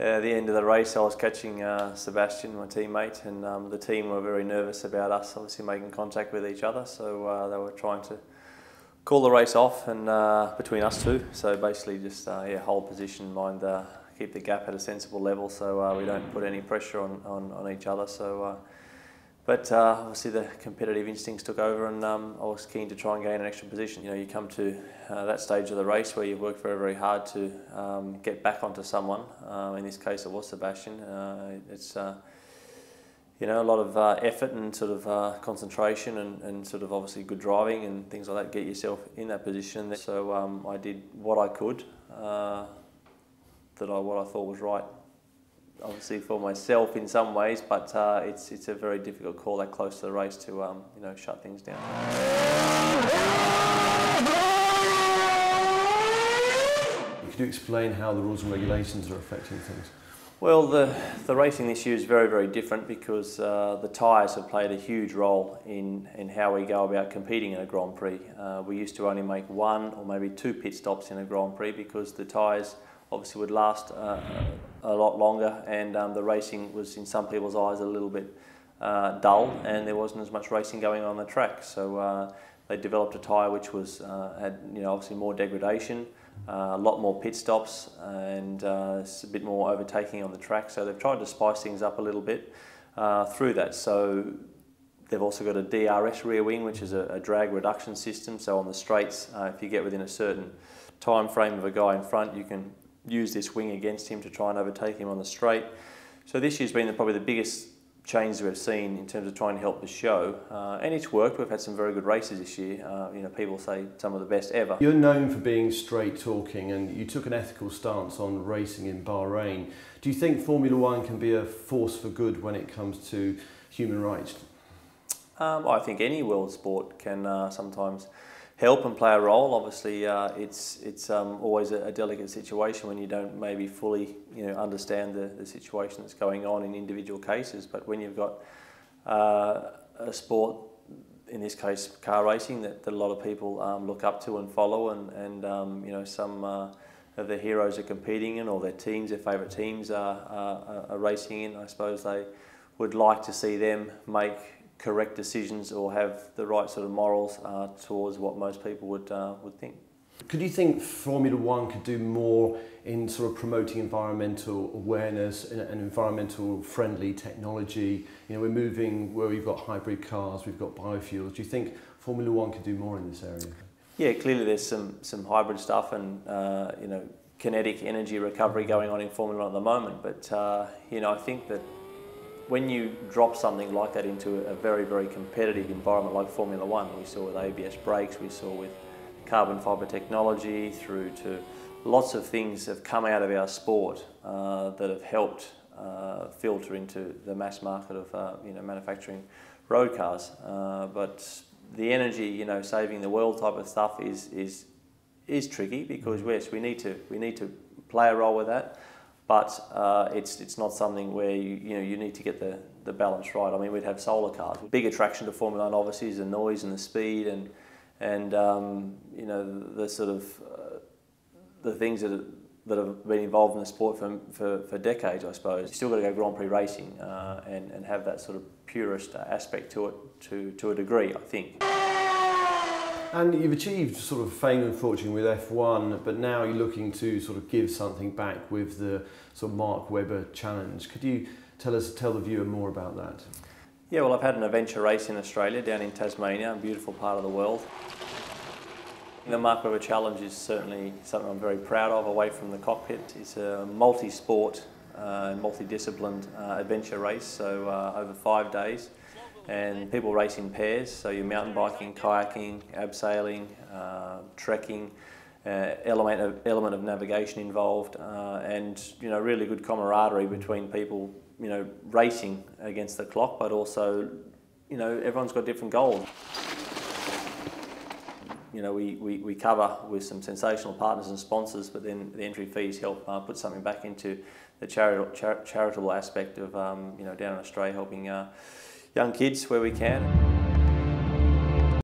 At the end of the race, I was catching Sebastian, my teammate, and the team were very nervous about us obviously making contact with each other, so they were trying to call the race off and between us two. So basically just hold position, keep the gap at a sensible level so we don't put any pressure on each other. So, but obviously the competitive instincts took over, and I was keen to try and gain an extra position. You know, you come to that stage of the race where you've worked very, very hard to get back onto someone. In this case, it was Sebastian. It's you know, a lot of effort and sort of concentration and sort of obviously good driving and things like that get yourself in that position. So I did what I could, what I thought was right. Obviously for myself in some ways, but it's a very difficult call that close to the race to you know, shut things down. Could you explain how the rules and regulations are affecting things? Well, the racing this year is very, very different because the tyres have played a huge role in how we go about competing in a Grand Prix. We used to only make 1 or maybe 2 pit stops in a Grand Prix because the tyres obviously would last a lot longer, and the racing was in some people's eyes a little bit dull, and there wasn't as much racing going on the track. So they developed a tyre which was had, you know, obviously more degradation, a lot more pit stops, and a bit more overtaking on the track. So they've tried to spice things up a little bit through that. So they've also got a DRS rear wing, which is a drag reduction system. So on the straights, if you get within a certain time frame of a guy in front, you can use this wing against him to try and overtake him on the straight. So this year's been probably the biggest change we've seen in terms of trying to help the show, and it's worked. We've had some very good races this year. You know, people say some of the best ever. You're known for being straight talking, and you took an ethical stance on racing in Bahrain. Do you think Formula One can be a force for good when it comes to human rights? I think any world sport can sometimes help and play a role. Obviously, it's always a delicate situation when you don't maybe fully, you know, understand the situation that's going on in individual cases. But when you've got a sport, in this case car racing, that a lot of people look up to and follow, and you know, some of their heroes are competing in, or their teams, their favourite teams are racing in, I suppose they would like to see them make correct decisions or have the right sort of morals towards what most people would think. Could you think Formula One could do more in sort of promoting environmental awareness and environmental friendly technology? You know, we're moving where we've got hybrid cars, we've got biofuels. Do you think Formula One could do more in this area? Yeah, clearly there's some hybrid stuff and you know, kinetic energy recovery going on in Formula One at the moment. But you know, I think that when you drop something like that into a very, very competitive environment like Formula One, we saw with ABS brakes, we saw with carbon fibre technology, through to lots of things have come out of our sport that have helped filter into the mass market of you know, manufacturing road cars. But the energy, you know, saving the world type of stuff is tricky, because yes, we need to play a role with that. But it's not something where you need to get the balance right. I mean, we'd have solar cars. Big attraction to Formula One obviously is the noise and the speed and you know, the sort of the things that have been involved in the sport for decades, I suppose. You still got to go Grand Prix racing and have that sort of purist aspect to it to a degree, I think. And you've achieved sort of fame and fortune with F1, but now you're looking to sort of give something back with the sort of Mark Webber Challenge. Could you tell the viewer more about that? Yeah, well, I've had an adventure race in Australia, down in Tasmania, a beautiful part of the world. The Mark Webber Challenge is certainly something I'm very proud of, away from the cockpit. It's a multi-sport, multi-disciplined adventure race, so over 5 days. And people race in pairs, so you're mountain biking, kayaking, abseiling, trekking, element of navigation involved, and you know, really good camaraderie between people, you know, racing against the clock, but also, you know, everyone's got different goals. You know, we cover with some sensational partners and sponsors, but then the entry fees help put something back into the charitable aspect of you know, down in Australia, helping young kids where we can.